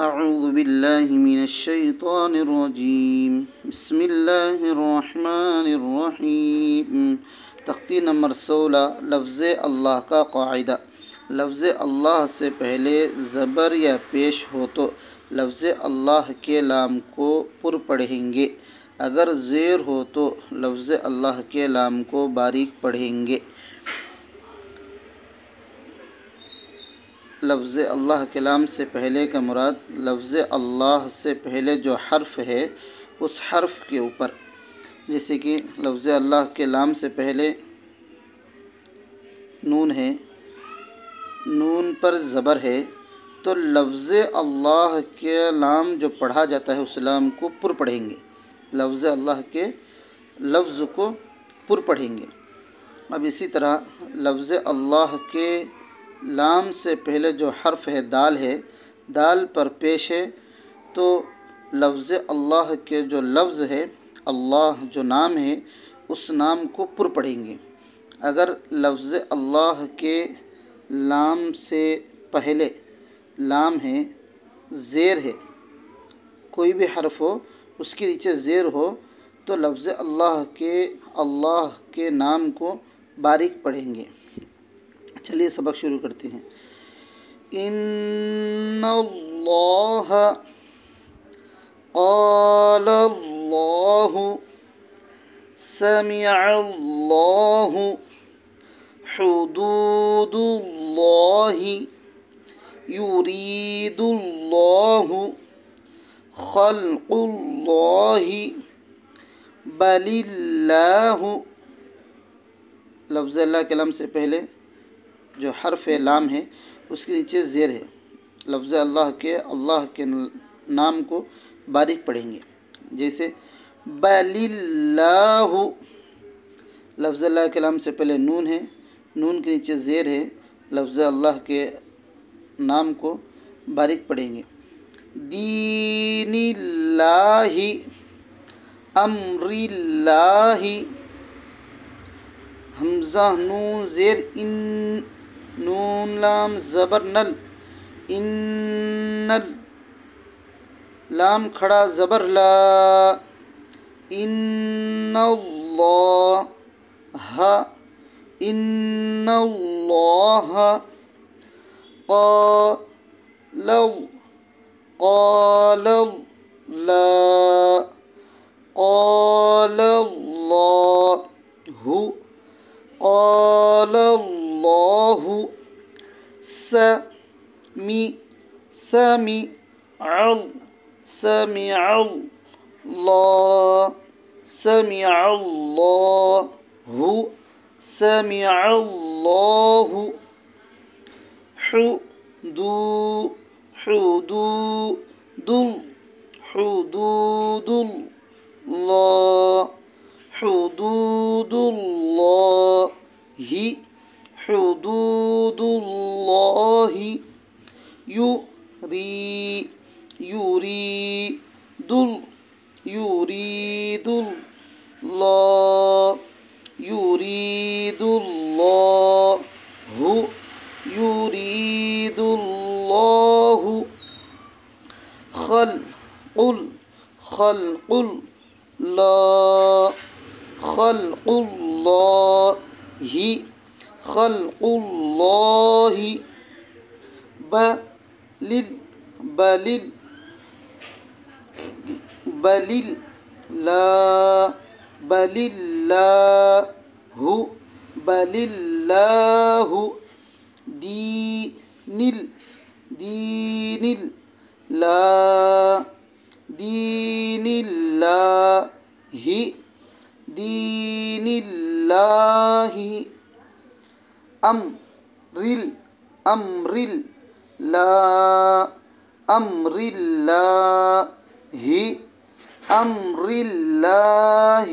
اعوذ باللہ من الشیطان الرجیم بسم اللہ الرحمن الرحیم۔ تختی نمبر 16 لفظ اللہ کا قاعدہ۔ لفظ اللہ سے پہلے زبر یا پیش ہو تو لفظ اللہ کے لام کو پر پڑھیں گے، اگر زیر ہو تو لفظ اللہ کے لام کو باریک پڑھیں گے۔ لفظ اللہ کے لام سے پہلے کا مراد لفظ اللہ سے پہلے جو حرف ہے اس حرف کے اوپر، جیسے کہ لفظ اللہ کے لام سے پہلے نون ہے، نون پر زبر ہے تو لفظ اللہ کے لام جو پڑھا جاتا ہے اس لام کو پر پڑھیں گے، لفظ اللہ کے لفظ کو پر پڑھیں گے۔ اب اسی طرح لفظ اللہ کے لام سے پہلے جو حرف ہے دال ہے، دال پر پیش ہے تو لفظ اللہ کے جو لفظ ہے اللہ جو نام ہے اس نام کو پر پڑھیں گے، اگر لفظ اللہ کے لام سے پہلے لام ہے، زیر ہے، کوئی بھی حرف ہو اس کے نیچے زیر ہو تو لفظ اللہ کے نام کو باریک پڑھیں گے۔ چلیے سبق شروع کرتے ہیں۔ ان اللہ، قال اللہ، سمع اللہ، حدود اللہ، یرید اللہ، خلق اللہ، بل اللہ۔ لفظ اللہ کے لام سے پہلے جو حرف لام ہے اس کے نیچے زیر ہے، لفظ اللہ کے نام کو باریک پڑھیں گے، جیسے بل اللہ۔ لفظ اللہ کے لام سے پہلے نون ہے، نون کے نیچے زیر ہے، لفظ اللہ کے نام کو باریک پڑھیں گے۔ دین اللہ، امر اللہ، حمزہ نون زیر ان، نون لام زبر نل، ان، لام کھڑا زبر لا، ان اللہ، ان اللہ، قال لا، قال اللہ، قال اللہ، سمع اللہ، سمع اللہ، سمع اللہ، حدود اللہ، حدود اللہ، حدود اللہ، یرید اللہ، یرید اللہ، یرید اللہ، خلق اللہ، خلق اللہ، خلق اللہ، بل اللہ، دین اللہ، دین اللہ، دین اللہ، امر اللہ، امر اللہ، امر اللہ،